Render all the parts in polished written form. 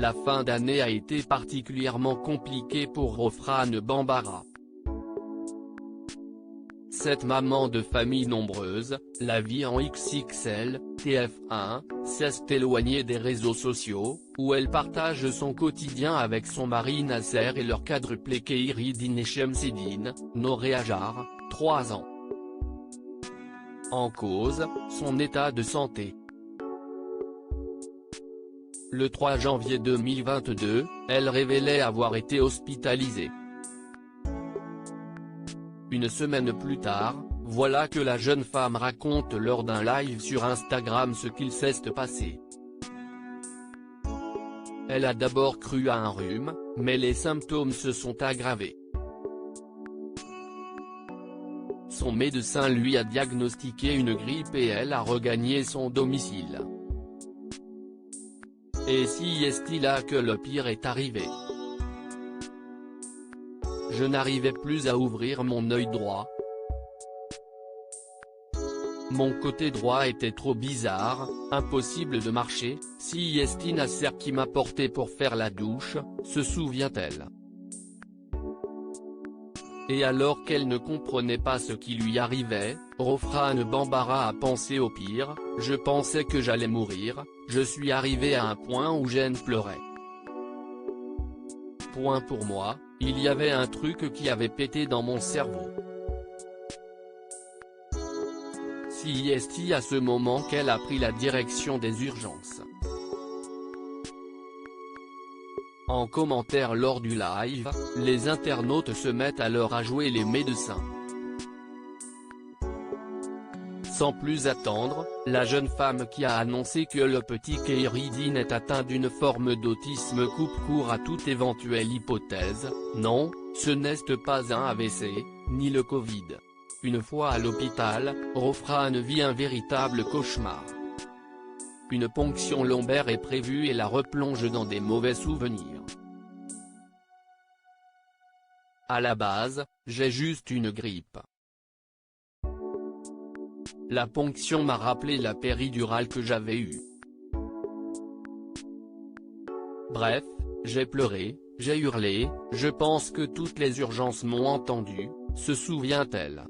La fin d'année a été particulièrement compliquée pour Rofrane Bambara. Cette maman de famille nombreuse, la vie en XXL, TF1, s'est éloignée des réseaux sociaux, où elle partage son quotidien avec son mari Nasser et leur quadruplé Kheiridine et Chemseddine, Noré Hadjar, 3 ans. En cause, son état de santé. Le 3 janvier 2022, elle révélait avoir été hospitalisée. Une semaine plus tard, voilà que la jeune femme raconte lors d'un live sur Instagram ce qu'il s'est passé. Elle a d'abord cru à un rhume, mais les symptômes se sont aggravés. Son médecin lui a diagnostiqué une grippe et elle a regagné son domicile. Et si est-il là que le pire est arrivé? Je n'arrivais plus à ouvrir mon œil droit. Mon côté droit était trop bizarre, impossible de marcher, si est Nasser qui m'a porté pour faire la douche, se souvient-elle. Et alors qu'elle ne comprenait pas ce qui lui arrivait, Rofrane Bambara a pensé au pire, je pensais que j'allais mourir, je suis arrivé à un point où j'en pleurais. Point pour moi, il y avait un truc qui avait pété dans mon cerveau. Si est à ce moment qu'elle a pris la direction des urgences. En commentaire lors du live, les internautes se mettent alors à jouer les médecins. Sans plus attendre, la jeune femme qui a annoncé que le petit Kheiridine est atteint d'une forme d'autisme coupe court à toute éventuelle hypothèse. Non, ce n'est pas un AVC, ni le Covid. Une fois à l'hôpital, Rofrane vit un véritable cauchemar. Une ponction lombaire est prévue et la replonge dans des mauvais souvenirs. À la base, j'ai juste une grippe. La ponction m'a rappelé la péridurale que j'avais eue. Bref, j'ai pleuré, j'ai hurlé, je pense que toutes les urgences m'ont entendu, se souvient-elle.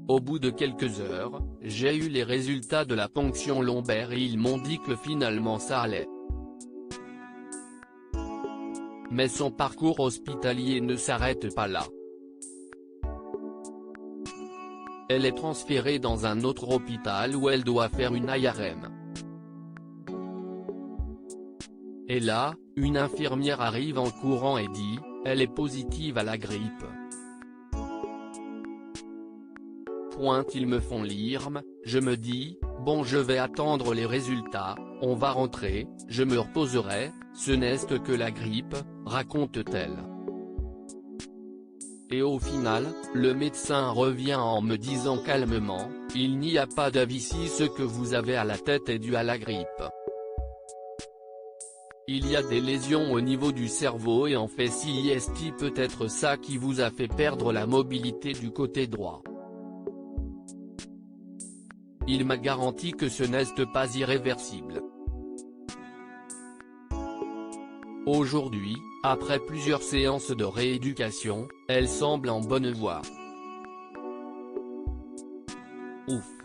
Au bout de quelques heures, j'ai eu les résultats de la ponction lombaire et ils m'ont dit que finalement ça allait. Mais son parcours hospitalier ne s'arrête pas là. Elle est transférée dans un autre hôpital où elle doit faire une IRM. Et là, une infirmière arrive en courant et dit, elle est positive à la grippe. Ils me font l'IRM, je me dis, bon je vais attendre les résultats, on va rentrer, je me reposerai, ce n'est que la grippe, raconte-t-elle. Et au final, le médecin revient en me disant calmement, il n'y a pas d'AVC, ce que vous avez à la tête est dû à la grippe. Il y a des lésions au niveau du cerveau et en fait si est peut-être ça qui vous a fait perdre la mobilité du côté droit. Il m'a garanti que ce n'est pas irréversible. Aujourd'hui, après plusieurs séances de rééducation, elle semble en bonne voie. Ouf.